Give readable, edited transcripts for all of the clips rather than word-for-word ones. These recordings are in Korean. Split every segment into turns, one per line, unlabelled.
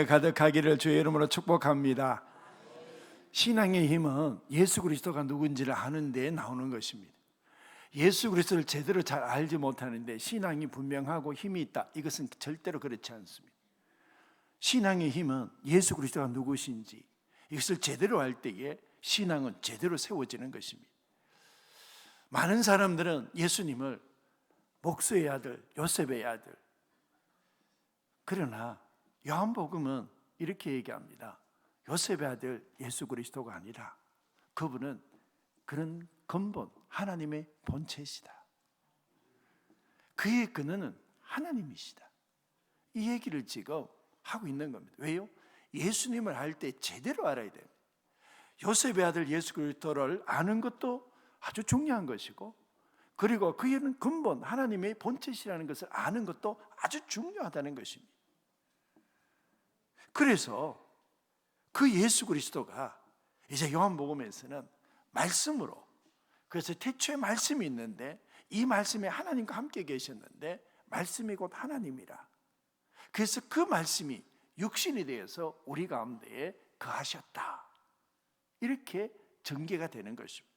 가득하기를 주의 이름으로 축복합니다. 신앙의 힘은 예수 그리스도가 누군지를 아는 데 나오는 것입니다. 예수 그리스도를 제대로 잘 알지 못하는데 신앙이 분명하고 힘이 있다, 이것은 절대로 그렇지 않습니다. 신앙의 힘은 예수 그리스도가 누구신지 이것을 제대로 알 때에 신앙은 제대로 세워지는 것입니다. 많은 사람들은 예수님을 목수의 아들, 요셉의 아들, 그러나 요한복음은 이렇게 얘기합니다. 요셉의 아들 예수 그리스도가 아니라 그분은 그런 근본 하나님의 본체시다. 그의 근원은 하나님이시다. 이 얘기를 지금 하고 있는 겁니다. 왜요? 예수님을 알 때 제대로 알아야 돼요. 요셉의 아들 예수 그리스도를 아는 것도 아주 중요한 것이고, 그리고 그의 근본 하나님의 본체시라는 것을 아는 것도 아주 중요하다는 것입니다. 그래서 그 예수 그리스도가 이제 요한복음에서는 말씀으로, 그래서 태초에 말씀이 있는데 이 말씀에 하나님과 함께 계셨는데 말씀이 곧 하나님이라. 그래서 그 말씀이 육신이 되어서 우리 가운데에 거하셨다, 이렇게 전개가 되는 것입니다.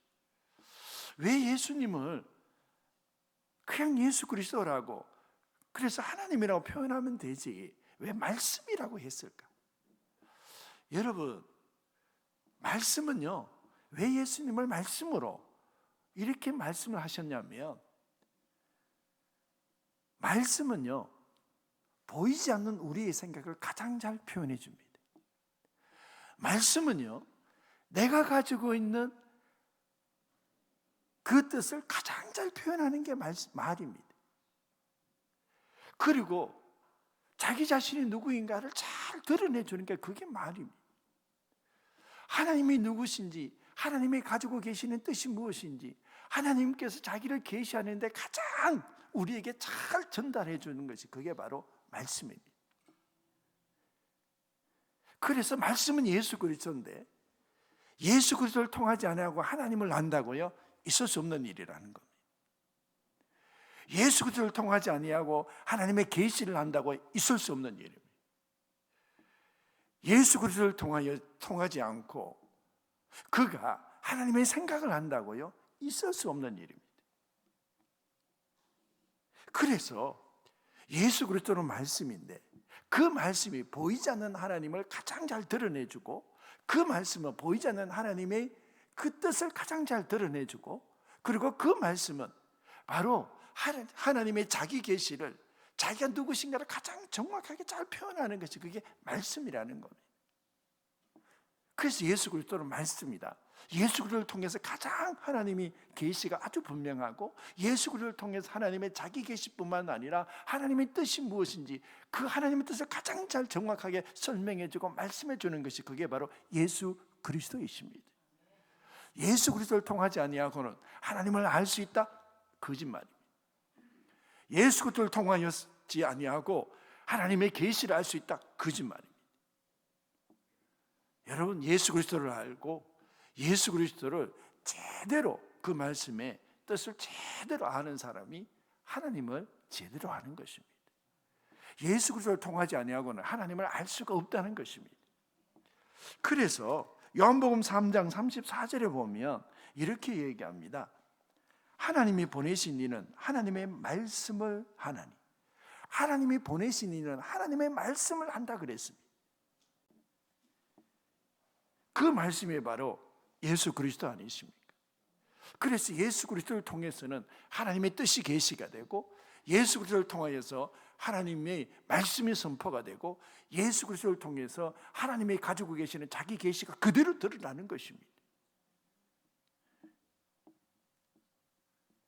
왜 예수님을 그냥 예수 그리스도라고, 그래서 하나님이라고 표현하면 되지 왜 말씀이라고 했을까? 여러분, 말씀은요, 왜 예수님을 말씀으로 이렇게 말씀을 하셨냐면, 말씀은요 보이지 않는 우리의 생각을 가장 잘 표현해 줍니다. 말씀은요 내가 가지고 있는 그 뜻을 가장 잘 표현하는 게 말입니다. 그리고 자기 자신이 누구인가를 잘 드러내주는 게 그게 말입니다. 하나님이 누구신지, 하나님이 가지고 계시는 뜻이 무엇인지, 하나님께서 자기를 계시하는데 가장 우리에게 잘 전달해 주는 것이 그게 바로 말씀입니다. 그래서 말씀은 예수 그리스도인데, 예수 그리스도를 통하지 않고 하나님을 안다고요? 있을 수 없는 일이라는 겁니다. 예수 그리스도를 통하지 아니하고 하나님의 계시를 안다고 있을 수 없는 일입니다. 예수 그리스도를 통하지 않고 그가 하나님의 생각을 안다고요? 있을 수 없는 일입니다. 그래서 예수 그리스도는 말씀인데 그 말씀이 보이지 않는 하나님을 가장 잘 드러내주고, 그 말씀은 보이지 않는 하나님의 그 뜻을 가장 잘 드러내주고, 그리고 그 말씀은 바로 하나님의 자기 계시를, 자기가 누구신가를 가장 정확하게 잘 표현하는 것이 그게 말씀이라는 겁니다. 그래서 예수 그리스도는 말씀이다. 예수 그리스도를 통해서 가장 하나님이 계시가 아주 분명하고, 예수 그리스도를 통해서 하나님의 자기 계시뿐만 아니라 하나님의 뜻이 무엇인지 그 하나님의 뜻을 가장 잘 정확하게 설명해주고 말씀해주는 것이 그게 바로 예수 그리스도이십니다. 예수 그리스도를 통하지 아니하고는 하나님을 알 수 있다? 거짓말입니다. 예수 그리스도를 통하지 아니하고 하나님의 계시를 알 수 있다? 거짓말입니다. 여러분, 예수 그리스도를 알고 예수 그리스도를 제대로 그 말씀의 뜻을 제대로 아는 사람이 하나님을 제대로 아는 것입니다. 예수 그리스도를 통하지 아니하고는 하나님을 알 수가 없다는 것입니다. 그래서 요한복음 3장 34절에 보면 이렇게 얘기합니다. 하나님이 보내신 이는 하나님의 말씀을 하나니, 하나님이 보내신 이는 하나님의 말씀을 한다 그랬습니다. 그 말씀이 바로 예수 그리스도 아니십니까? 그래서 예수 그리스도를 통해서는 하나님의 뜻이 계시가 되고, 예수 그리스도를 통하여서 하나님의 말씀이 선포가 되고, 예수 그리스도를 통해서 하나님이 가지고 계시는 자기 계시가 그대로 드러나는 것입니다.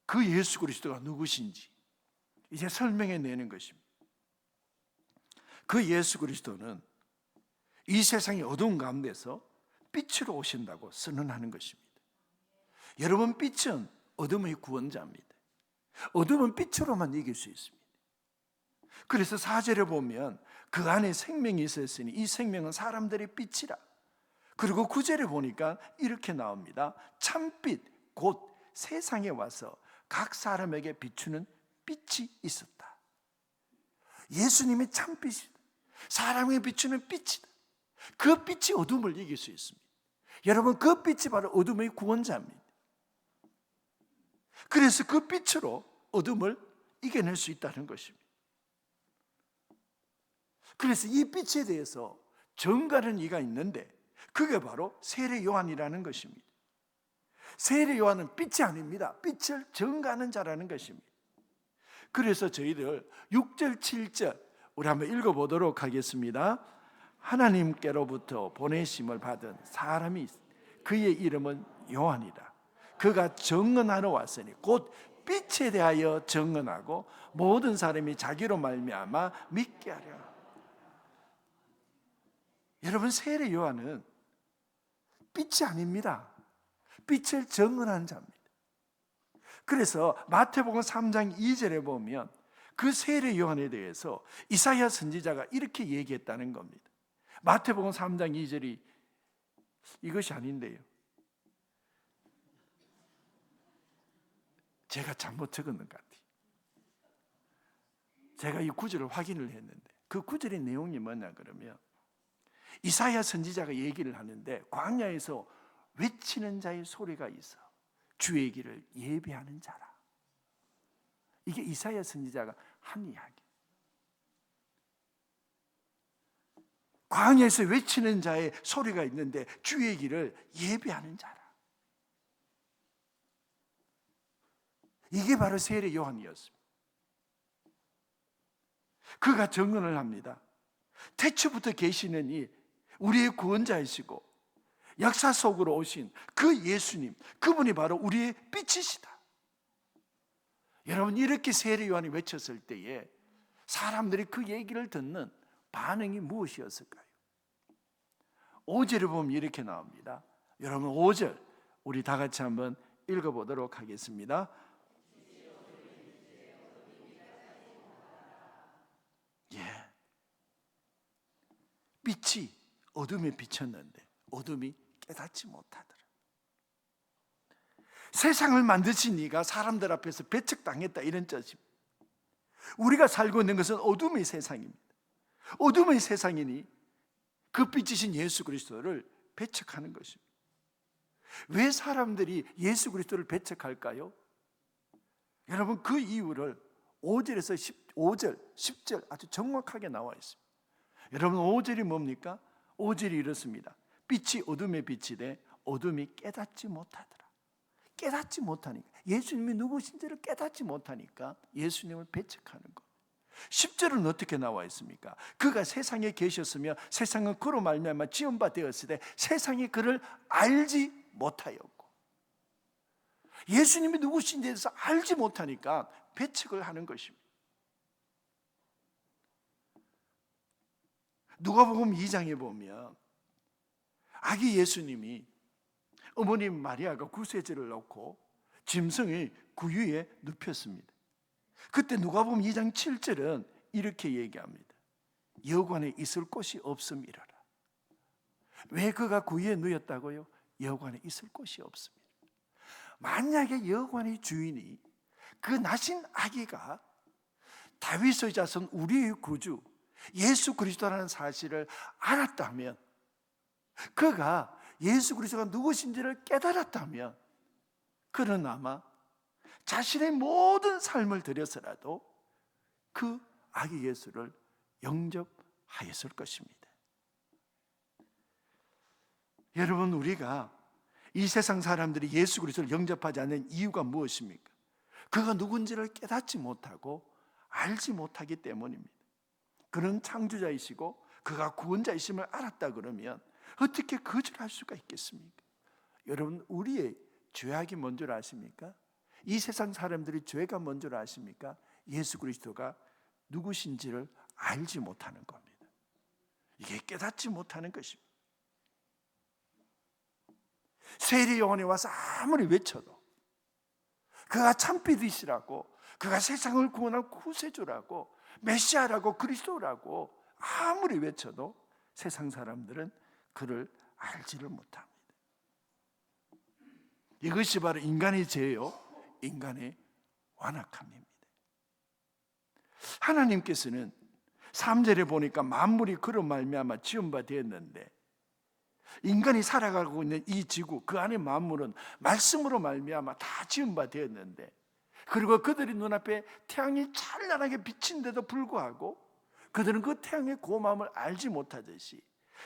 그 예수 그리스도가 누구신지 이제 설명해내는 것입니다. 그 예수 그리스도는 이 세상의 어두운 가운데서 빛으로 오신다고 선언하는 것입니다. 여러분, 빛은 어둠의 구원자입니다. 어둠은 빛으로만 이길 수 있습니다. 그래서 4절에 보면 그 안에 생명이 있었으니 이 생명은 사람들의 빛이라. 그리고 9절에 보니까 이렇게 나옵니다. 참빛 곧 세상에 와서 각 사람에게 비추는 빛이 있었다. 예수님이 참빛이다. 사람에게 비추는 빛이다. 그 빛이 어둠을 이길 수 있습니다. 여러분, 그 빛이 바로 어둠의 구원자입니다. 그래서 그 빛으로 어둠을 이겨낼 수 있다는 것입니다. 그래서 이 빛에 대해서 정가는 이가 있는데 그게 바로 세례 요한이라는 것입니다. 세례 요한은 빛이 아닙니다. 빛을 정가하는 자라는 것입니다. 그래서 저희들 6절, 7절 우리 한번 읽어보도록 하겠습니다. 하나님께로부터 보내심을 받은 사람이 있어. 그의 이름은 요한이다. 그가 증언하러 왔으니 곧 빛에 대하여 증언하고 모든 사람이 자기로 말미암아 믿게 하려. 여러분, 세례 요한은 빛이 아닙니다. 빛을 증언한 자입니다. 그래서 마태복음 3장 2절에 보면 그 세례 요한에 대해서 이사야 선지자가 이렇게 얘기했다는 겁니다. 마태복음 3장 2절이 이것이 아닌데요, 제가 잘못 적은 것 같아요. 제가 이 구절을 확인을 했는데 그 구절의 내용이 뭐냐 그러면 이사야 선지자가 얘기를 하는데 광야에서 외치는 자의 소리가 있어 주의 길을 예비하는 자라. 이게 이사야 선지자가 한 이야기. 광야에서 외치는 자의 소리가 있는데 주의 길을 예비하는 자라. 이게 바로 세례 요한이었습니다. 그가 증언을 합니다. 태초부터 계시는 이 우리의 구원자이시고 역사 속으로 오신 그 예수님, 그분이 바로 우리의 빛이시다. 여러분, 이렇게 세례 요한이 외쳤을 때에 사람들이 그 얘기를 듣는 반응이 무엇이었을까요? 5절을 보면 이렇게 나옵니다. 여러분, 5절 우리 다 같이 한번 읽어보도록 하겠습니다. 예, 빛이 어둠에 비쳤는데 어둠이 깨닫지 못하더라. 세상을 만드신 이가 사람들 앞에서 배척당했다, 이런 뜻입니다. 우리가 살고 있는 것은 어둠의 세상입니다. 어둠의 세상이니 그 빛이신 예수 그리스도를 배척하는 것입니다. 왜 사람들이 예수 그리스도를 배척할까요? 여러분, 그 이유를 5절에서 15절, 10절 아주 정확하게 나와 있습니다. 여러분, 5절이 뭡니까? 5절이 이렇습니다. 빛이 어둠에 비치되 어둠이 깨닫지 못하더라. 깨닫지 못하니까, 예수님이 누구신지를 깨닫지 못하니까 예수님을 배척하는 것. 10절은 어떻게 나와 있습니까? 그가 세상에 계셨으며 세상은 그로 말미암아 지은 바 되었을 때 세상이 그를 알지 못하였고, 예수님이 누구신지에 대해서 알지 못하니까 배척을 하는 것입니다. 누가복음 2장에 보면 아기 예수님이 어머님 마리아가 구세주를 넣고 짐승의 구유에 눕혔습니다. 그때 누가복음 2장 7절은 이렇게 얘기합니다. 여관에 있을 곳이 없음이라라. 왜 그가 구유에 누였다고요? 여관에 있을 곳이 없습니다. 만약에 여관의 주인이 그 나신 아기가 다윗의 자손 우리의 구주 예수 그리스도라는 사실을 알았다면, 그가 예수 그리스도가 누구신지를 깨달았다면, 그는 아마 자신의 모든 삶을 들여서라도 그 아기 예수를 영접하였을 것입니다. 여러분, 우리가 이 세상 사람들이 예수 그리스도를 영접하지 않는 이유가 무엇입니까? 그가 누군지를 깨닫지 못하고 알지 못하기 때문입니다. 그는 창조자이시고 그가 구원자이심을 알았다 그러면 어떻게 거절할 수가 있겠습니까? 여러분, 우리의 죄악이 뭔 줄 아십니까? 이 세상 사람들이 죄가 뭔 줄 아십니까? 예수 그리스도가 누구신지를 알지 못하는 겁니다. 이게 깨닫지 못하는 것입니다. 세례 요한이 와서 아무리 외쳐도 그가 참빛이시라고, 그가 세상을 구원할 구세주라고, 메시아라고, 그리스도라고 아무리 외쳐도 세상 사람들은 그를 알지를 못합니다. 이것이 바로 인간의 죄요, 인간의 완악함입니다. 하나님께서는 3절에 보니까 만물이 그로 말미암아 지은 바 되었는데, 인간이 살아가고 있는 이 지구, 그 안에 만물은 말씀으로 말미암아 다 지은 바 되었는데, 그리고 그들이 눈앞에 태양이 찬란하게 비친데도 불구하고 그들은 그 태양의 고마움을 알지 못하듯이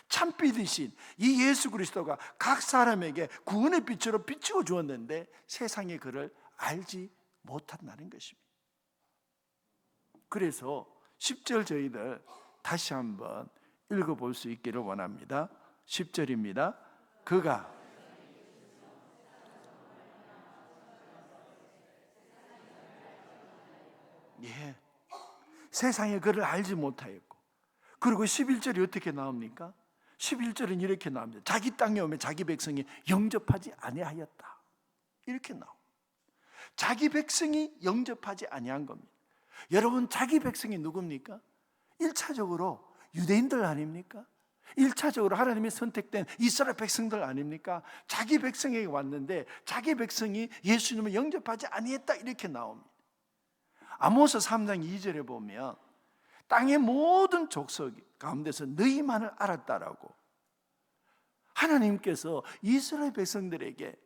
참빛이신 이 예수 그리스도가 각 사람에게 구원의 빛으로 비추어 주었는데 세상이 그를 알지 못한다는 것입니다. 그래서 10절 저희들 다시 한번 읽어볼 수 있기를 원합니다. 10절입니다. 그가 세상에 그를 알지 못하였고, 그리고 11절이 어떻게 나옵니까? 11절은 이렇게 나옵니다. 자기 땅에 오면 자기 백성이 영접하지 아니하였다, 이렇게 나옵니다. 자기 백성이 영접하지 아니한 겁니다. 여러분, 자기 백성이 누굽니까? 1차적으로 유대인들 아닙니까? 1차적으로 하나님이 선택된 이스라엘 백성들 아닙니까? 자기 백성에게 왔는데 자기 백성이 예수님을 영접하지 아니했다, 이렇게 나옵니다. 아모스 3장 2절에 보면 땅의 모든 족속 가운데서 너희만을 알았다라고 하나님께서 이스라엘 백성들에게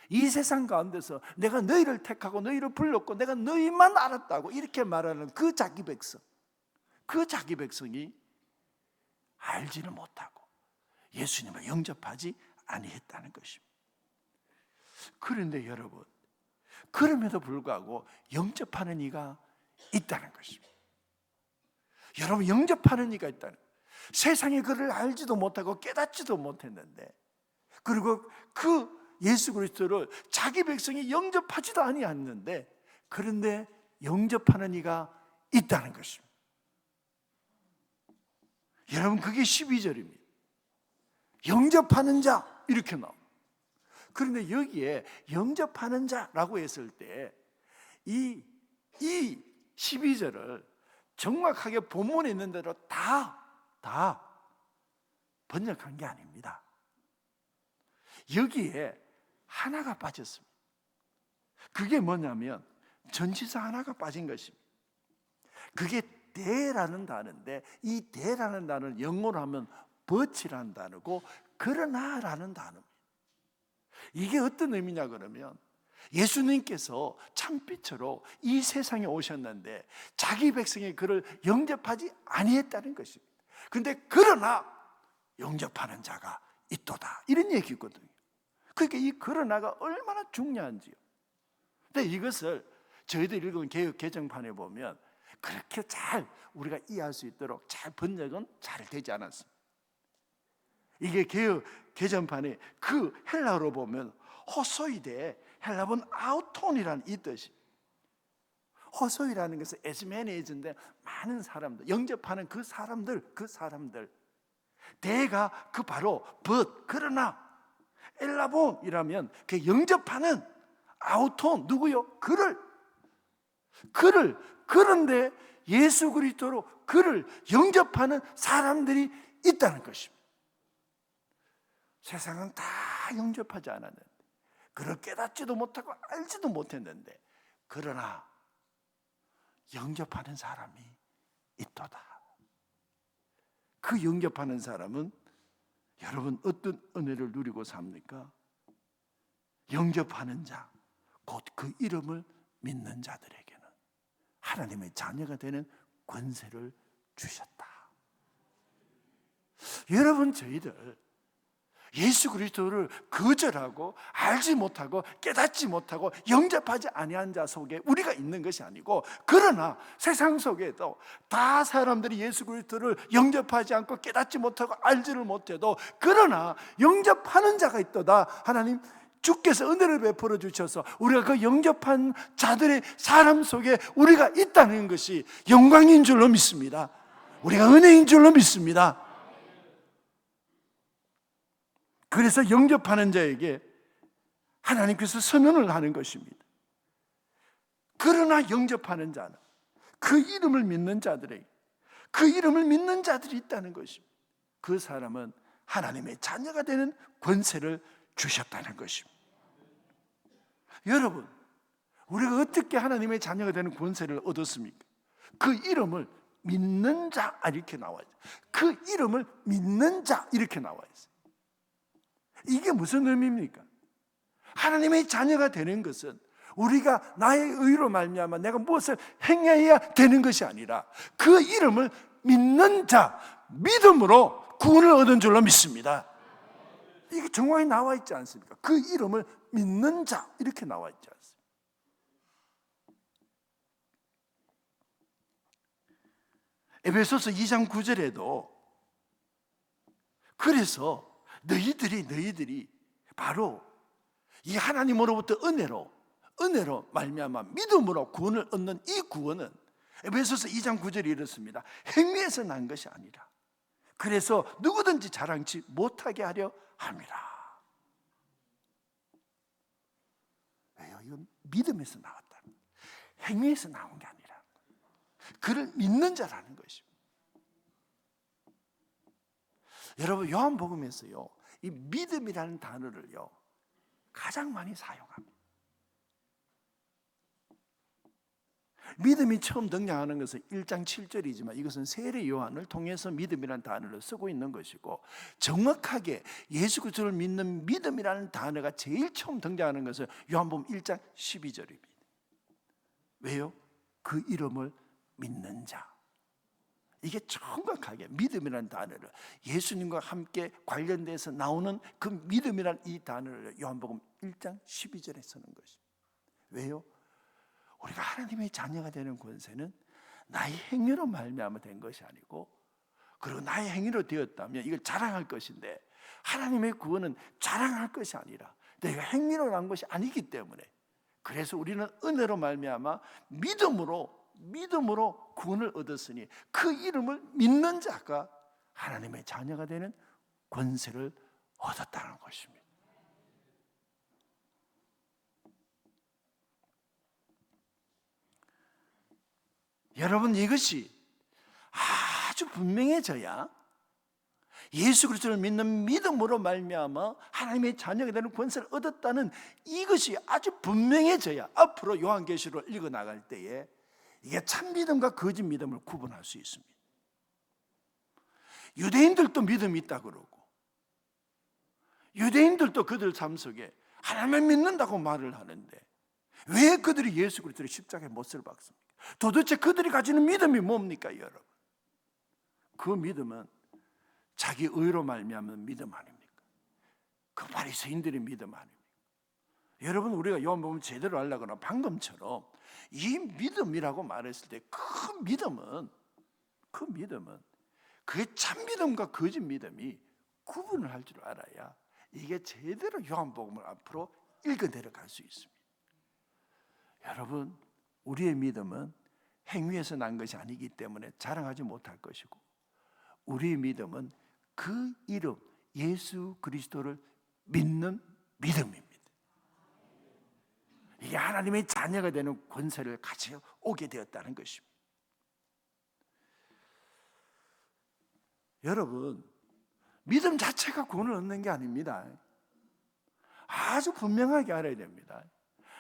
이 세상 가운데서 내가 너희를 택하고 너희를 불렀고 내가 너희만 알았다고 이렇게 말하는 그 자기 백성, 그 자기 백성이 알지는 못하고 예수님을 영접하지 아니했다는 것입니다. 그런데 여러분, 그럼에도 불구하고 영접하는 이가 있다는 것입니다. 여러분, 영접하는 이가 있다는 거예요. 세상에 그를 알지도 못하고 깨닫지도 못했는데, 그리고 그 예수 그리스도를 자기 백성이 영접하지도 아니했는데, 그런데 영접하는 이가 있다는 것입니다. 여러분, 그게 12절입니다. 영접하는 자, 이렇게 나옵니다. 그런데 여기에 영접하는 자라고 했을 때 이 12절을 정확하게 본문에 있는 대로 다 번역한 게 아닙니다. 여기에 하나가 빠졌습니다. 그게 뭐냐면 전치사 하나가 빠진 것입니다. 그게 대라는 단어인데, 이 대라는 단어는 영어로 하면 but이라는 단어고 그러나라는 단어입니다. 이게 어떤 의미냐 그러면, 예수님께서 참빛으로 이 세상에 오셨는데 자기 백성이 그를 영접하지 아니했다는 것입니다. 그런데 그러나 영접하는 자가 있도다, 이런 얘기거든요. 그러니까 이 그러나가 얼마나 중요한지요. 근데 이것을 저희들 읽은 개역 개정판에 보면 그렇게 잘 우리가 이해할 수 있도록 잘 번역은 잘 되지 않았습니다. 이게 개역 개정판에 그 헬라어로 보면 호소이데, 헬라어는 아우톤이라는 이 뜻이. 호소이라는 것은 에스메네이즈인데 많은 사람들, 영접하는 그 사람들, 대가 그 바로 but, 그러나, 엘라본이라면 그 영접하는 아우톤, 누구요? 그를 그런데 예수 그리스도로 그를 영접하는 사람들이 있다는 것입니다. 세상은 다 영접하지 않았는데, 그를 깨닫지도 못하고 알지도 못했는데, 그러나 영접하는 사람이 있도다. 그 영접하는 사람은 여러분 어떤 은혜를 누리고 삽니까? 영접하는 자, 곧 그 이름을 믿는 자들에게는 하나님의 자녀가 되는 권세를 주셨다. 여러분, 저희들 예수 그리스도를 거절하고 알지 못하고 깨닫지 못하고 영접하지 아니한 자 속에 우리가 있는 것이 아니고, 그러나 세상 속에도 다 사람들이 예수 그리스도를 영접하지 않고 깨닫지 못하고 알지를 못해도 그러나 영접하는 자가 있도다. 하나님 주께서 은혜를 베풀어 주셔서 우리가 그 영접한 자들의 사람 속에 우리가 있다는 것이 영광인 줄로 믿습니다. 우리가 은혜인 줄로 믿습니다. 그래서 영접하는 자에게 하나님께서 선언을 하는 것입니다. 그러나 영접하는 자는 그 이름을 믿는 자들에게, 그 이름을 믿는 자들이 있다는 것입니다. 그 사람은 하나님의 자녀가 되는 권세를 주셨다는 것입니다. 여러분, 우리가 어떻게 하나님의 자녀가 되는 권세를 얻었습니까? 그 이름을 믿는 자 이렇게 나와 있어요. 그 이름을 믿는 자 이렇게 나와 있어요. 이게 무슨 의미입니까? 하나님의 자녀가 되는 것은 우리가 나의 의로 말미암아 내가 무엇을 행해야 되는 것이 아니라 그 이름을 믿는 자, 믿음으로 구원을 얻은 줄로 믿습니다. 이게 정확히 나와 있지 않습니까? 그 이름을 믿는 자 이렇게 나와 있지 않습니까? 에베소서 2장 9절에도 그래서 너희들이 바로 이 하나님으로부터 은혜로 말미암아 믿음으로 구원을 얻는 이 구원은 에베소서 2장 9절이 이렇습니다. 행위에서 난 것이 아니라 그래서 누구든지 자랑치 못하게 하려 함이라. 왜요? 이건 믿음에서 나왔다. 행위에서 나온 게 아니라 그를 믿는 자라는 것입니다. 여러분 요한복음에서요, 이 믿음이라는 단어를요 가장 많이 사용합니다. 믿음이 처음 등장하는 것은 1장 7절이지만 이것은 세례 요한을 통해서 믿음이라는 단어를 쓰고 있는 것이고, 정확하게 예수 그리스도를 믿는 믿음이라는 단어가 제일 처음 등장하는 것은 요한복음 1장 12절입니다. 왜요? 그 이름을 믿는 자. 이게 정확하게 믿음이라는 단어를 예수님과 함께 관련돼서 나오는 그 믿음이라는 이 단어를 요한복음 1장 12절에 쓰는 것입니다. 왜요? 우리가 하나님의 자녀가 되는 권세는 나의 행위로 말미암아 된 것이 아니고, 그리고 나의 행위로 되었다면 이걸 자랑할 것인데, 하나님의 구원은 자랑할 것이 아니라 내가 행위로 난 것이 아니기 때문에, 그래서 우리는 은혜로 말미암아 믿음으로 구원을 얻었으니 그 이름을 믿는 자가 하나님의 자녀가 되는 권세를 얻었다는 것입니다. 여러분, 이것이 아주 분명해져야 예수 그리스도를 믿는 믿음으로 말미암아 하나님의 자녀가 되는 권세를 얻었다는 이것이 아주 분명해져야 앞으로 요한계시록을 읽어 나갈 때에 이게 참 믿음과 거짓 믿음을 구분할 수 있습니다. 유대인들도 믿음이 있다 그러고, 유대인들도 그들 삶 속에 하나님을 믿는다고 말을 하는데 왜 그들이 예수 그리스도를 십자가에 못을 박습니까? 도대체 그들이 가지는 믿음이 뭡니까, 여러분? 그 믿음은 자기 의로 말미암는 믿음 아닙니까? 그 바리새인들의 믿음 아닙니까? 여러분, 우리가 요한복음 제대로 하려거나 방금처럼 이 믿음이라고 말했을 때 그 믿음은 그의 참 믿음과 거짓 믿음이 구분을 할 줄 알아야 이게 제대로 요한복음을 앞으로 읽어 내려갈 수 있습니다. 여러분, 우리의 믿음은 행위에서 난 것이 아니기 때문에 자랑하지 못할 것이고, 우리의 믿음은 그 이름 예수 그리스도를 믿는 믿음입니다. 이게 하나님의 자녀가 되는 권세를 가져오게 되었다는 것입니다. 여러분, 믿음 자체가 구원을 얻는 게 아닙니다. 아주 분명하게 알아야 됩니다.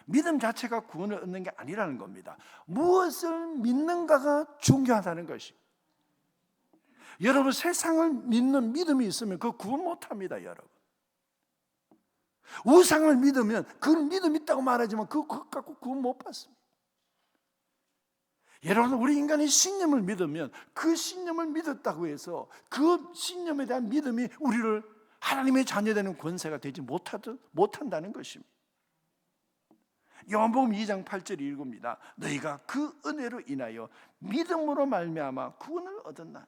믿음 자체가 구원을 얻는 게 아니라는 겁니다. 무엇을 믿는가가 중요하다는 것입니다. 여러분, 세상을 믿는 믿음이 있으면 그거 구원 못합니다. 여러분, 우상을 믿으면 그 믿음 있다고 말하지만 그거 갖고 구원 못 받습니다. 여러분, 우리 인간이 신념을 믿으면 그 신념을 믿었다고 해서 그 신념에 대한 믿음이 우리를 하나님의 자녀되는 권세가 되지 못한다는 것입니다. 요한복음 2장 8절이 읽습니다. 너희가 그 은혜로 인하여 믿음으로 말미암아 구원을 얻었나니.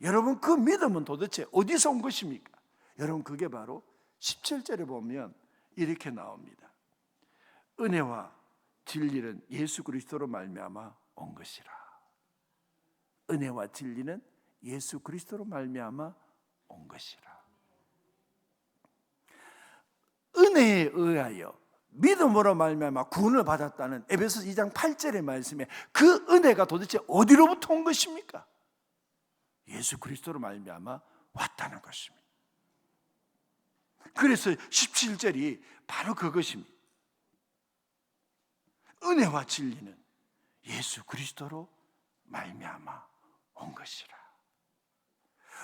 여러분, 그 믿음은 도대체 어디서 온 것입니까? 여러분, 그게 바로 17절에 보면 이렇게 나옵니다. 은혜와 진리는 예수 그리스도로 말미암아 온 것이라. 은혜와 진리는 예수 그리스도로 말미암아 온 것이라. 은혜에 의하여 믿음으로 말미암아 구원을 받았다는 에베소서 2장 8절의 말씀에 그 은혜가 도대체 어디로부터 온 것입니까? 예수 그리스도로 말미암아 왔다는 것입니다. 그래서 17절이 바로 그것입니다. 은혜와 진리는 예수 그리스도로 말미암아 온 것이라.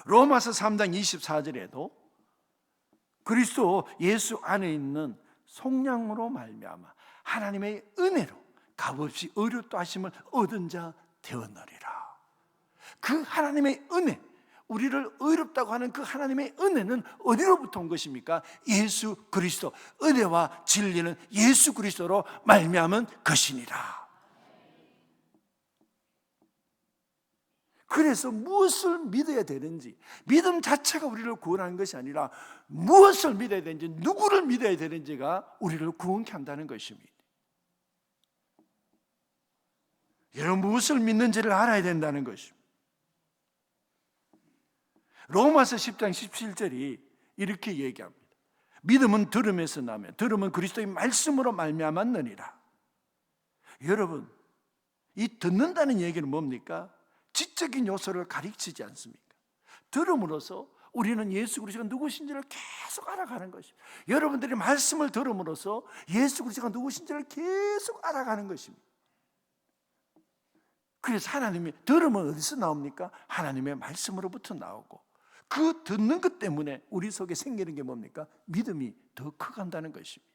로마서 3장 24절에도 그리스도 예수 안에 있는 속량으로 말미암아 하나님의 은혜로 값없이 의롭다 하심을 얻은 자 되었느니라. 그 하나님의 은혜, 우리를 의롭다고 하는 그 하나님의 은혜는 어디로부터 온 것입니까? 예수 그리스도, 은혜와 진리는 예수 그리스도로 말미암은 것이니라. 그래서 무엇을 믿어야 되는지, 믿음 자체가 우리를 구원하는 것이 아니라 무엇을 믿어야 되는지, 누구를 믿어야 되는지가 우리를 구원케 한다는 것입니다. 여러분, 무엇을 믿는지를 알아야 된다는 것입니다. 로마서 10장 17절이 이렇게 얘기합니다. 믿음은 들음에서 나며 들음은 그리스도의 말씀으로 말미암았느니라. 여러분, 이 듣는다는 얘기는 뭡니까? 지적인 요소를 가르치지 않습니까? 들음으로써 우리는 예수 그리스도가 누구신지를 계속 알아가는 것입니다. 여러분들이 말씀을 들음으로써 예수 그리스도가 누구신지를 계속 알아가는 것입니다. 그래서 하나님이, 들음은 어디서 나옵니까? 하나님의 말씀으로부터 나오고, 그 듣는 것 때문에 우리 속에 생기는 게 뭡니까? 믿음이 더 커간다는 것입니다.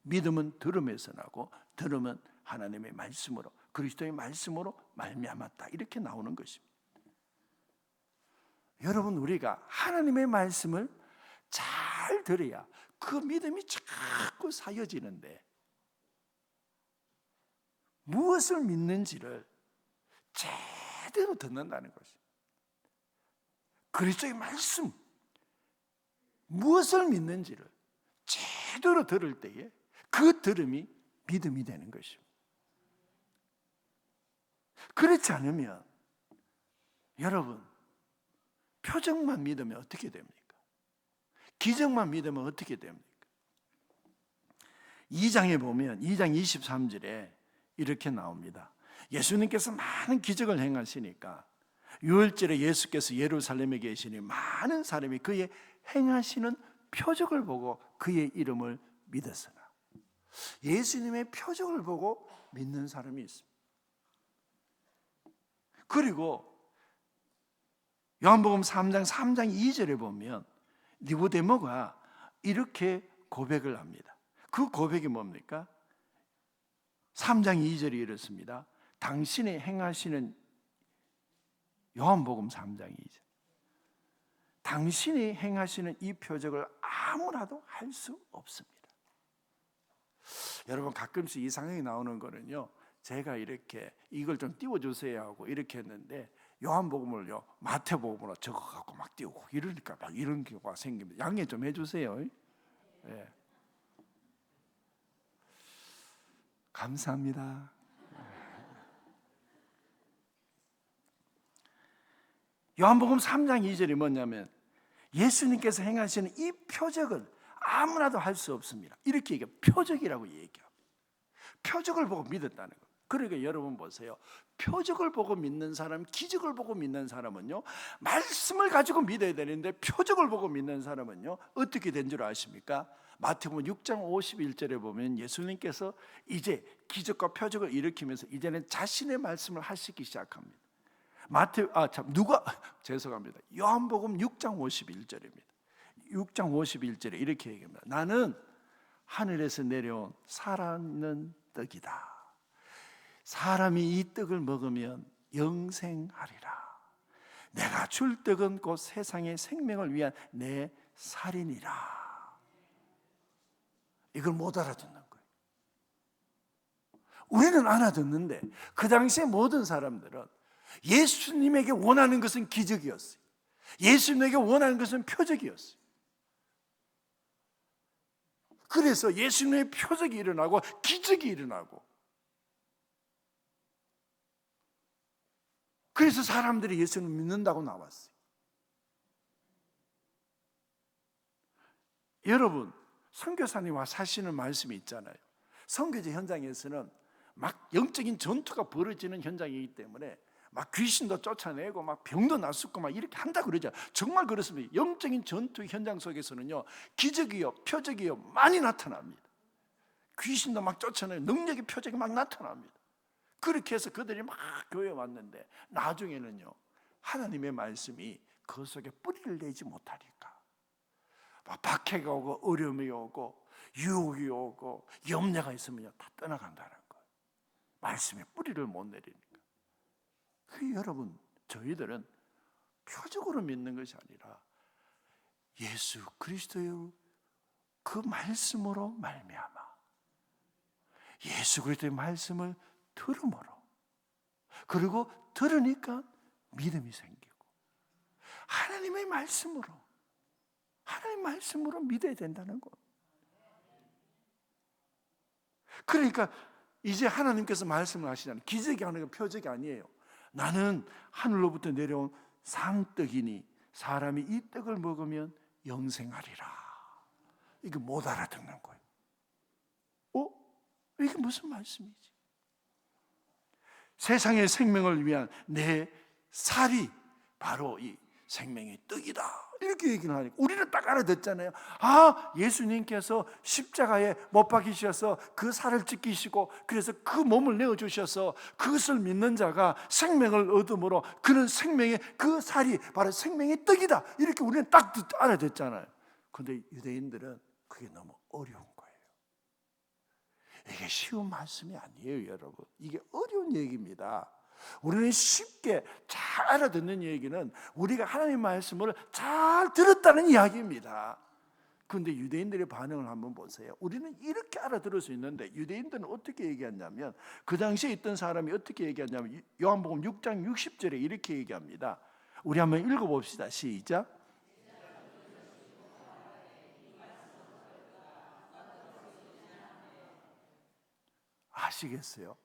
믿음은 들음에서 나고, 들음은 하나님의 말씀으로, 그리스도의 말씀으로 말미암았다, 이렇게 나오는 것입니다. 여러분, 우리가 하나님의 말씀을 잘 들어야 그 믿음이 자꾸 사여지는데, 무엇을 믿는지를 제대로 듣는다는 것입니다. 그리스도의 말씀, 무엇을 믿는지를 제대로 들을 때에 그 들음이 믿음이 되는 것입니다. 그렇지 않으면 여러분, 표정만 믿으면 어떻게 됩니까? 기적만 믿으면 어떻게 됩니까? 2장에 보면 2장 23절에 이렇게 나옵니다. 예수님께서 많은 기적을 행하시니까 유월절에 예수께서 예루살렘에 계시니 많은 사람이 그의 행하시는 표적을 보고 그의 이름을 믿었으나, 예수님의 표적을 보고 믿는 사람이 있습니다. 그리고 요한복음 3장 2절에 보면 니고데모가 이렇게 고백을 합니다. 그 고백이 뭡니까? 3장 2절이 이렇습니다. 당신이 행하시는, 요한복음 3장 2절, 당신이 행하시는 이 표적을 아무나도 할 수 없습니다. 여러분, 가끔씩 이 상황이 나오는 거는요, 제가 이렇게 이걸 좀 띄워주세요 하고 이렇게 했는데 요한복음을요 마태복음으로 적어갖고 막 띄우고 이러니까 막 이런 경우가 생깁니다. 양해 좀 해주세요. 네. 감사합니다. 요한복음 3장 2절이 뭐냐면, 예수님께서 행하시는 이 표적을 아무나도 할 수 없습니다, 이렇게 얘기해요. 표적이라고 얘기해요. 표적을 보고 믿었다는 거예요. 그러니까 여러분 보세요. 표적을 보고 믿는 사람, 기적을 보고 믿는 사람은요, 말씀을 가지고 믿어야 되는데 표적을 보고 믿는 사람은요 어떻게 된 줄 아십니까? 마태복음 6장 51절에 보면 예수님께서 이제 기적과 표적을 일으키면서 이제는 자신의 말씀을 하시기 시작합니다. 요한복음 6장 51절입니다. 6장 51절에 이렇게 얘기합니다. 나는 하늘에서 내려온 살아있는 떡이다. 사람이 이 떡을 먹으면 영생하리라. 내가 줄 떡은 곧 세상의 생명을 위한 내 살이니라. 이걸 못 알아듣는 거예요. 우리는 알아듣는데 그 당시에 모든 사람들은 예수님에게 원하는 것은 기적이었어요. 예수님에게 원하는 것은 표적이었어요. 그래서 예수님의 표적이 일어나고 기적이 일어나고, 그래서 사람들이 예수님을 믿는다고 나왔어요. 여러분, 선교사님과 사시는 말씀이 있잖아요. 선교제 현장에서는 막 영적인 전투가 벌어지는 현장이기 때문에 막 귀신도 쫓아내고 막 병도 낫고 막 이렇게 한다 그러죠. 정말 그렇습니다. 영적인 전투 현장 속에서는요, 기적이요 표적이요 많이 나타납니다. 귀신도 막 쫓아내고 능력의 표적이 막 나타납니다. 그렇게 해서 그들이 막 교회에 왔는데 나중에는요, 하나님의 말씀이 그 속에 뿌리를 내지 못하니까 막 박해가 오고 어려움이 오고 유혹이 오고 염려가 있으면 다 떠나간다는 거예요. 말씀에 뿌리를 못 내리니까. 여러분, 저희들은 표적으로 믿는 것이 아니라 예수 그리스도의 그 말씀으로 말미암아, 예수 그리스도의 말씀을 들음으로, 그리고 들으니까 믿음이 생기고 하나님의 말씀으로 믿어야 된다는 거. 그러니까 이제 하나님께서 말씀을 하시잖아요. 기적이 하는 건 표적이 아니에요. 나는 하늘로부터 내려온 산떡이니 사람이 이 떡을 먹으면 영생하리라. 이게 못 알아듣는 거예요. 이게 무슨 말씀이지? 세상의 생명을 위한 내 살이 바로 이 생명의 떡이다, 이렇게 얘기를 하니까 우리는 딱 알아듣잖아요. 예수님께서 십자가에 못 박히셔서 그 살을 찢기시고 그래서 그 몸을 내어주셔서 그것을 믿는 자가 생명을 얻음으로 그는 생명의 그 살이 바로 생명의 떡이다, 이렇게 우리는 딱 알아듣잖아요. 그런데 유대인들은 그게 너무 어려운 거예요. 이게 쉬운 말씀이 아니에요, 여러분. 이게 어려운 얘기입니다. 우리는 쉽게 잘 알아듣는 얘기는 우리가 하나님의 말씀을 잘 들었다는 이야기입니다. 그런데 유대인들의 반응을 한번 보세요. 우리는 이렇게 알아들을 수 있는데 유대인들은 어떻게 얘기했냐면, 그 당시에 있던 사람이 어떻게 얘기했냐면 요한복음 6장 60절에 이렇게 얘기합니다. 우리 한번 읽어봅시다. 시작. 아시겠어요?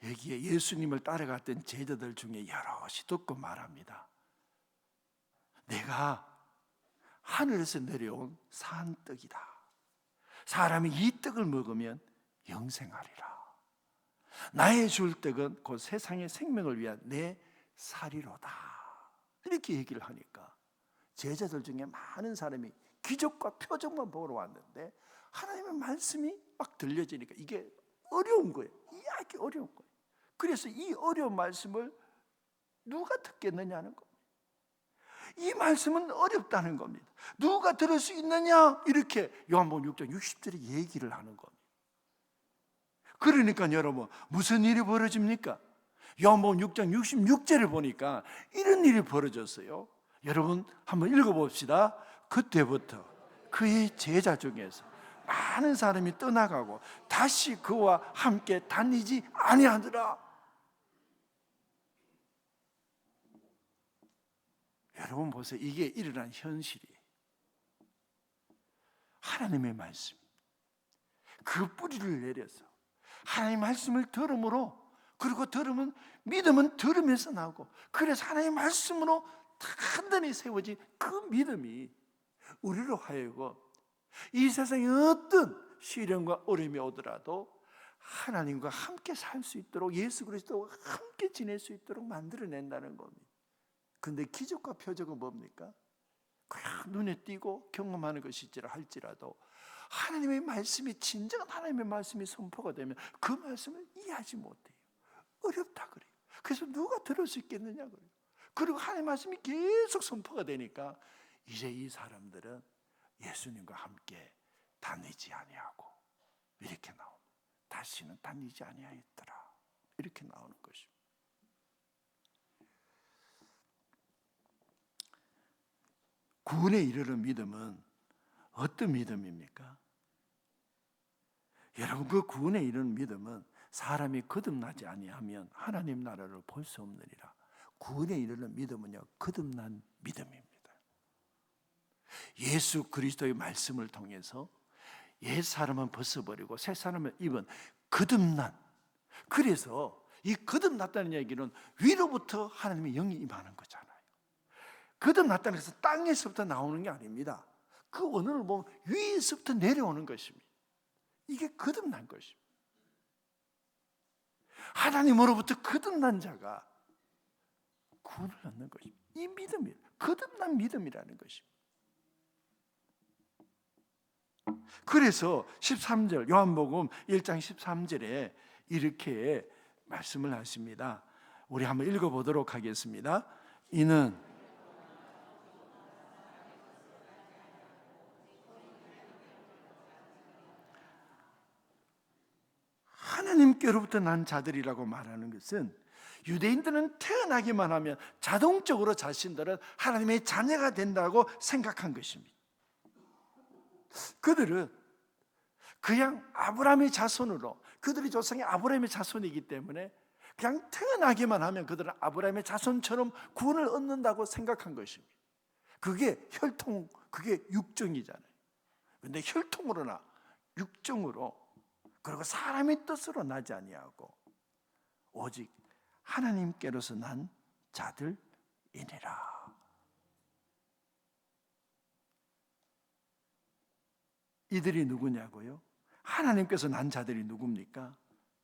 여기에 예수님을 따라갔던 제자들 중에 여럿이 듣고 말합니다. 내가 하늘에서 내려온 산떡이다. 사람이 이 떡을 먹으면 영생하리라. 나의 줄 떡은 곧 세상의 생명을 위한 내 살이로다. 이렇게 얘기를 하니까 제자들 중에 많은 사람이 기적과 표적만 보러 왔는데 하나님의 말씀이 막 들려지니까 이게 어려운 거예요. 이해하기 어려운 거예요. 그래서 이 어려운 말씀을 누가 듣겠느냐는 겁니다. 이 말씀은 어렵다는 겁니다. 누가 들을 수 있느냐, 이렇게 요한복음 6장 60절에 얘기를 하는 겁니다. 그러니까 여러분, 무슨 일이 벌어집니까? 요한복음 6장 66절을 보니까 이런 일이 벌어졌어요. 여러분 한번 읽어봅시다. 그때부터 그의 제자 중에서 많은 사람이 떠나가고 다시 그와 함께 다니지 아니하더라. 여러분 보세요. 이게 일어난 현실이에요. 하나님의 말씀, 그 뿌리를 내려서 하나님의 말씀을 들음으로, 그리고 들으면 믿음은 들으면서 나오고, 그래서 하나님의 말씀으로 단단히 세워진 그 믿음이 우리로 하여금 이 세상에 어떤 시련과 어려움이 오더라도 하나님과 함께 살 수 있도록, 예수 그리스도와 함께 지낼 수 있도록 만들어낸다는 겁니다. 그런데 기적과 표적은 뭡니까? 그냥 눈에 띄고 경험하는 것이지라 할지라도 하나님의 말씀이, 진정한 하나님의 말씀이 선포가 되면 그 말씀을 이해하지 못해요. 어렵다 그래요. 그래서 누가 들을 수 있겠느냐 그래요. 그리고 하나님의 말씀이 계속 선포가 되니까 이제 이 사람들은 예수님과 함께 다니지 아니하고, 이렇게 나옵니다. 다시는 다니지 아니하였더라, 이렇게 나오는 것입니다. 구원에 이르는 믿음은 어떤 믿음입니까? 여러분, 그 구원에 이르는 믿음은 사람이 거듭나지 아니하면 하나님 나라를 볼 수 없느니라. 구원에 이르는 믿음은요, 거듭난 믿음입니다. 예수 그리스도의 말씀을 통해서 옛 사람은 벗어버리고 새 사람을 입은 거듭난, 그래서 이 거듭났다는 얘기는 위로부터 하나님의 영이 임하는 거잖아요. 거듭났다는 것은 땅에서부터 나오는 게 아닙니다. 그 원어를 보면 위에서부터 내려오는 것입니다. 이게 거듭난 것입니다. 하나님으로부터 거듭난 자가 구원을 얻는 것입니다. 이 믿음이 거듭난 믿음이라는 것입니다. 그래서 13절, 요한복음 1장 13절에 이렇게 말씀을 하십니다. 우리 한번 읽어보도록 하겠습니다. 이는 하나님께로부터 난 자들이라고 말하는 것은 유대인들은 태어나기만 하면 자동적으로 자신들은 하나님의 자녀가 된다고 생각한 것입니다. 그들은 그냥 아브라함의 자손으로, 그들의 조상이 아브라함의 자손이기 때문에 그냥 태어나기만 하면 그들은 아브라함의 자손처럼 구원을 얻는다고 생각한 것입니다. 그게 혈통, 그게 육정이잖아요. 그런데 혈통으로나 육정으로, 그리고 사람의 뜻으로 나지 아니하고 오직 하나님께로서 난 자들이니라. 이들이 누구냐고요? 하나님께서 난 자들이 누굽니까?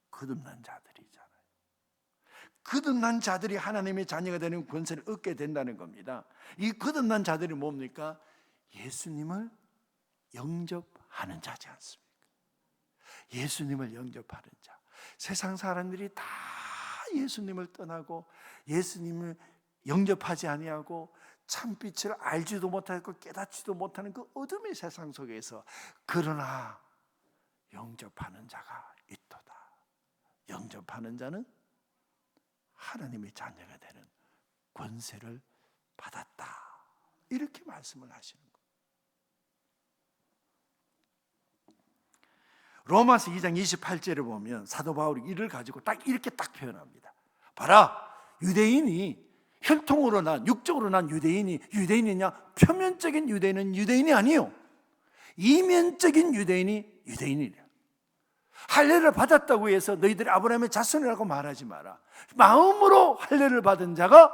거듭난 자들이잖아요. 거듭난 자들이 하나님의 자녀가 되는 권세를 얻게 된다는 겁니다. 이 거듭난 자들이 뭡니까? 예수님을 영접하는 자지 않습니까? 예수님을 영접하는 자. 세상 사람들이 다 예수님을 떠나고 예수님을 영접하지 아니하고 참빛을 알지도 못하고 깨닫지도 못하는 그 어둠의 세상 속에서 그러나 영접하는 자가 있도다. 영접하는 자는 하나님의 자녀가 되는 권세를 받았다. 이렇게 말씀을 하시는 거예요. 로마서 2장 28절을 보면 사도 바울이 이를 가지고 딱 이렇게 딱 표현합니다. 봐라, 유대인이 혈통으로 난, 육적으로 난 유대인이 유대인이냐? 표면적인 유대인은 유대인이 아니요, 이면적인 유대인이 유대인이냐. 할례를 받았다고 해서 너희들이 아브라함의 자손이라고 말하지 마라. 마음으로 할례를 받은 자가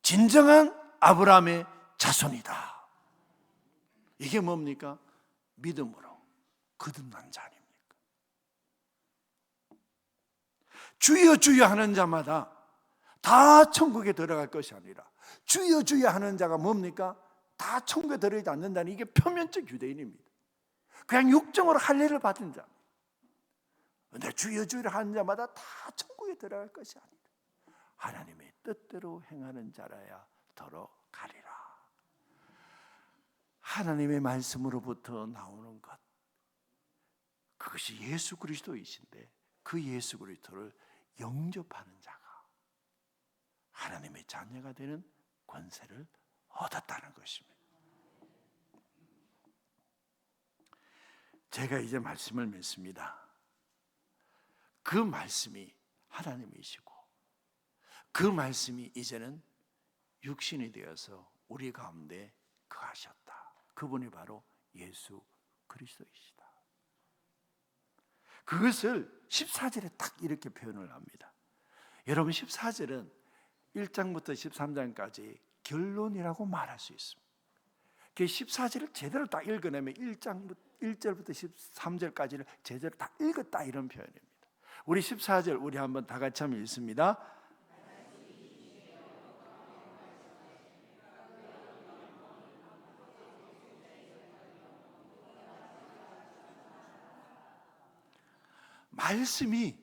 진정한 아브라함의 자손이다. 이게 뭡니까? 믿음으로 거듭난 자 아닙니까? 주여 주여 하는 자마다 다 천국에 들어갈 것이 아니라, 주여 주여 하는 자가 뭡니까? 다 천국에 들어가지 않는다는, 이게 표면적 유대인입니다. 그냥 육정으로 할례를 받은 자. 그런데 주여 주여 하는 자마다 다 천국에 들어갈 것이 아니라 하나님의 뜻대로 행하는 자라야 더러 가리라. 하나님의 말씀으로부터 나오는 것, 그것이 예수 그리스도이신데 그 예수 그리스도를 영접하는 자가 하나님의 자녀가 되는 권세를 얻었다는 것입니다. 제가 이제 말씀을 맺습니다. 그 말씀이 하나님이시고 그 말씀이 이제는 육신이 되어서 우리 가운데 거하셨다. 그분이 바로 예수 그리스도이시다. 그것을 14절에 딱 이렇게 표현을 합니다. 여러분, 14절은 1장부터 13장까지 결론이라고 말할 수 있습니다. 그 14절을 제대로 딱 읽어내면 1절부터 13절까지를 제대로 딱 읽었다, 이런 표현입니다. 우리 14절 우리 한번 다 같이 한번 읽습니다. 말씀이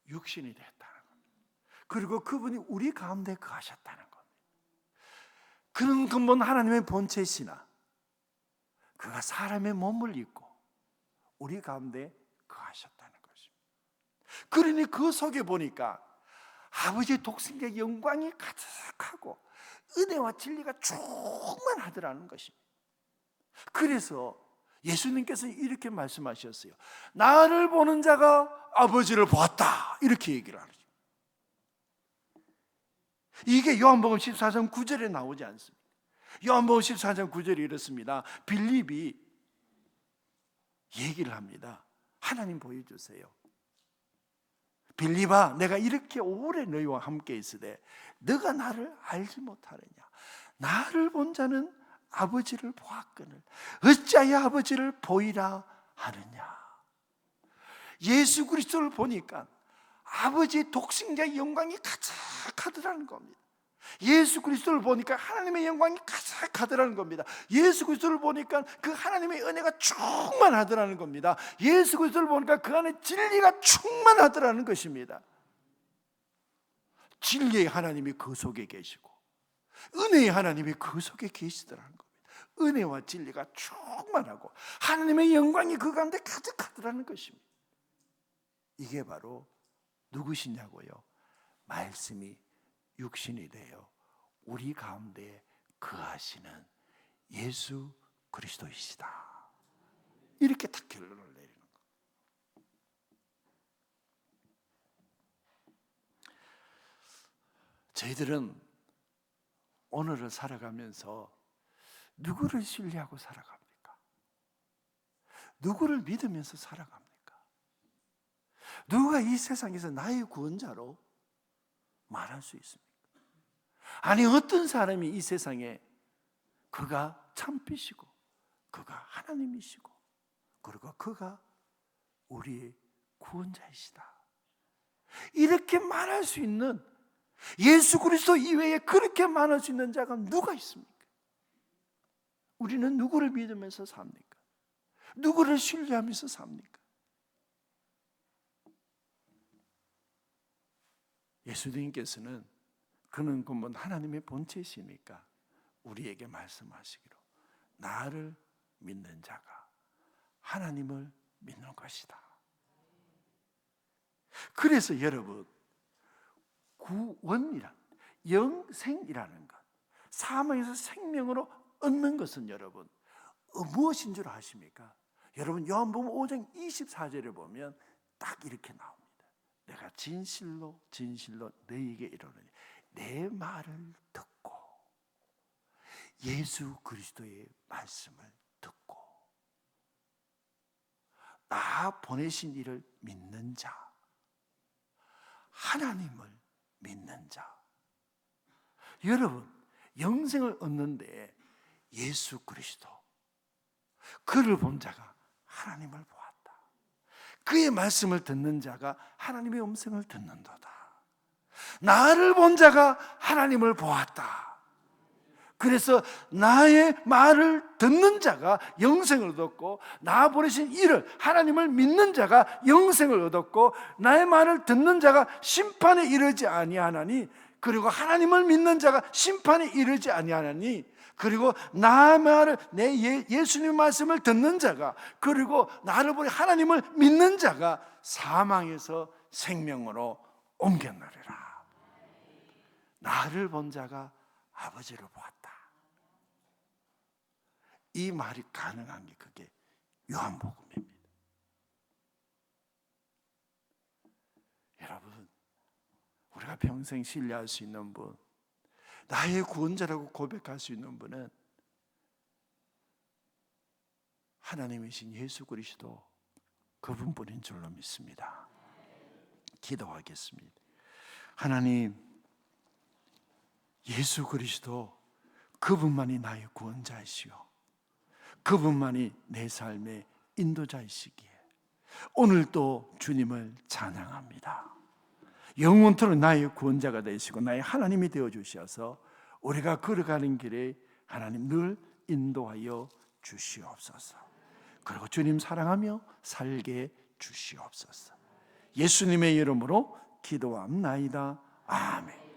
육신이 됐다는 겁니다. 그리고 그분이 우리 가운데 거하셨다는 겁니다. 그는 근본 하나님의 본체시나 그가 사람의 몸을 입고 우리 가운데 거하셨다는 것입니다. 그러니 그 속에 보니까 아버지의 독생자의 영광이 가득하고 은혜와 진리가 충만하더라는 것입니다. 그래서 예수님께서 이렇게 말씀하셨어요. 나를 보는 자가 아버지를 보았다, 이렇게 얘기를 하죠. 이게 요한복음 14장 9절에 나오지 않습니까? 요한복음 14장 9절이 이렇습니다. 빌립이 얘기를 합니다. 하나님 보여주세요. 빌립아, 내가 이렇게 오래 너희와 함께 있으되 너가 나를 알지 못하느냐? 나를 본 자는 아버지를 보았거늘 어찌하여 아버지를 보이라 하느냐? 예수 그리스도를 보니까 아버지의 독생자의 영광이 가득하더라는 겁니다. 예수 그리스도를 보니까 하나님의 영광이 가득하더라는 겁니다. 예수 그리스도를 보니까 그 하나님의 은혜가 충만하더라는 겁니다. 예수 그리스도를 보니까 그 안에 진리가 충만하더라는 것입니다. 진리의 하나님이 그 속에 계시고 은혜의 하나님이 그 속에 계시더라는 겁니다. 은혜와 진리가 충만하고 하나님의 영광이 그 가운데 가득하더라는 것입니다. 이게 바로 누구시냐고요? 말씀이 육신이 되어 우리 가운데 거하시는 예수 그리스도이시다. 이렇게 딱 결론을 내리는 거예요. 저희들은 오늘을 살아가면서 누구를 신뢰하고 살아갑니까? 누구를 믿으면서 살아갑니까? 누가 이 세상에서 나의 구원자로 말할 수 있습니까? 아니 어떤 사람이 이 세상에 그가 참빛이고 그가 하나님이시고 그리고 그가 우리의 구원자이시다 이렇게 말할 수 있는 예수 그리스도 이외에 그렇게 말할 수 있는 자가 누가 있습니까? 우리는 누구를 믿으면서 삽니까? 누구를 신뢰하면서 삽니까? 예수님께서는 그는 그분 하나님의 본체이시니까 우리에게 말씀하시기로 나를 믿는 자가 하나님을 믿는 것이다. 그래서 여러분 구원이란 영생이라는 것, 사망에서 생명으로 얻는 것은 여러분 무엇인 줄 아십니까? 여러분 요한복음 5장 24절에 보면 딱 이렇게 나옵니다. 내가 진실로 진실로 너희에게 이르노니 내 말을 듣고 예수 그리스도의 말씀을 듣고 나 보내신 이를 믿는 자, 하나님을 믿는 자. 여러분 영생을 얻는데 예수 그리스도 그를 본 자가 하나님을 보았다. 그의 말씀을 듣는 자가 하나님의 음성을 듣는도다. 나를 본 자가 하나님을 보았다. 그래서 나의 말을 듣는 자가 영생을 얻었고 나 보내신 이를 하나님을 믿는 자가 영생을 얻었고 나의 말을 듣는 자가 심판에 이르지 아니하나니 그리고 하나님을 믿는 자가 심판에 이르지 아니하나니 그리고 나의 말을 내 예수님의 말씀을 듣는 자가 그리고 나를 보내 하나님을 믿는 자가 사망에서 생명으로 옮겨나리라. 나를 본 자가 아버지를 보았다. 이 말이 가능한 게 그게 요한복음입니다. 여러분 우리가 평생 신뢰할 수 있는 분, 나의 구원자라고 고백할 수 있는 분은 하나님이신 예수 그리스도 그분뿐인 줄로 믿습니다. 기도하겠습니다. 하나님, 예수 그리스도 그분만이 나의 구원자이시오. 그분만이 내 삶의 인도자이시기에 오늘도 주님을 찬양합니다. 영원토록 나의 구원자가 되시고 나의 하나님이 되어주셔서 우리가 걸어가는 길에 하나님 늘 인도하여 주시옵소서. 그리고 주님 사랑하며 살게 주시옵소서. 예수님의 이름으로 기도합나이다. 아멘.